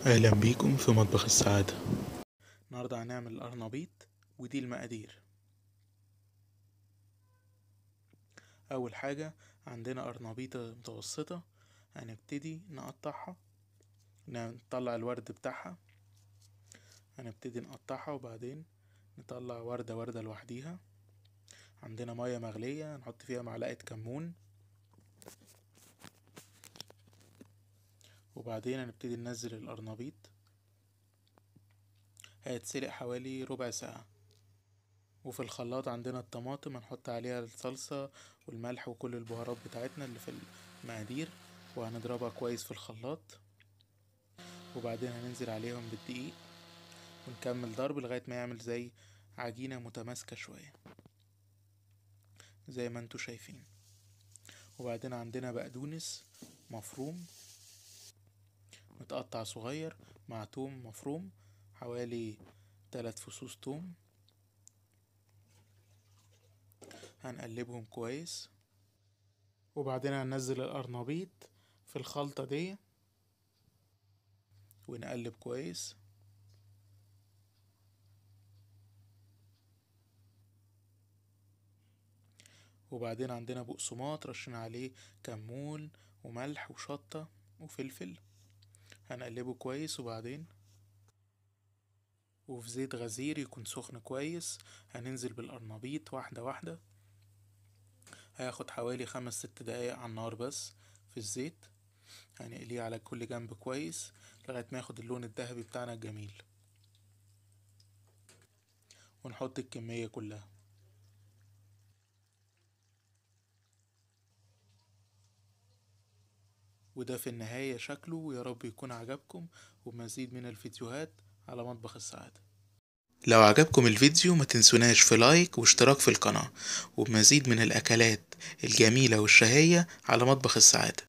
اهلا بيكم في مطبخ السعادة. النهاردة هنعمل القرنبيط، ودي المقادير. اول حاجة عندنا قرنبيطة متوسطة، هنبتدي نقطعها، نطلع الورد بتاعها، هنبتدي نقطعها وبعدين نطلع وردة وردة لوحديها. عندنا مية مغلية هنحط فيها معلقة كمون، وبعدين هنبتدي ننزل القرنبيط، هيتسلق حوالي ربع ساعة. وفي الخلاط عندنا الطماطم، هنحط عليها الصلصة والملح وكل البهارات بتاعتنا اللي في المقادير، وهنضربها كويس في الخلاط، وبعدين هننزل عليهم بالدقيق ونكمل ضرب لغاية ما يعمل زي عجينة متماسكة شوية زي ما انتوا شايفين. وبعدين عندنا بقدونس مفروم متقطع صغير مع توم مفروم، حوالي 3 فصوص توم، هنقلبهم كويس. وبعدين هننزل القرنبيط في الخلطة دي ونقلب كويس. وبعدين عندنا بقسماط رشنا عليه كمون وملح وشطة وفلفل، هنقلبه كويس. وبعدين وفي زيت غزير يكون سخن كويس هننزل بالقرنبيط واحدة واحدة، هياخد حوالي 5 6 دقايق على النار بس في الزيت. هنقليه على كل جنب كويس لغاية ما ياخد اللون الذهبي بتاعنا الجميل، ونحط الكمية كلها. وده في النهاية شكله، ويا رب يكون عجبكم. ومزيد من الفيديوهات على مطبخ السعادة. لو عجبكم الفيديو ما تنسوناش في لايك واشتراك في القناة، وبمزيد من الأكلات الجميلة والشهية على مطبخ السعادة.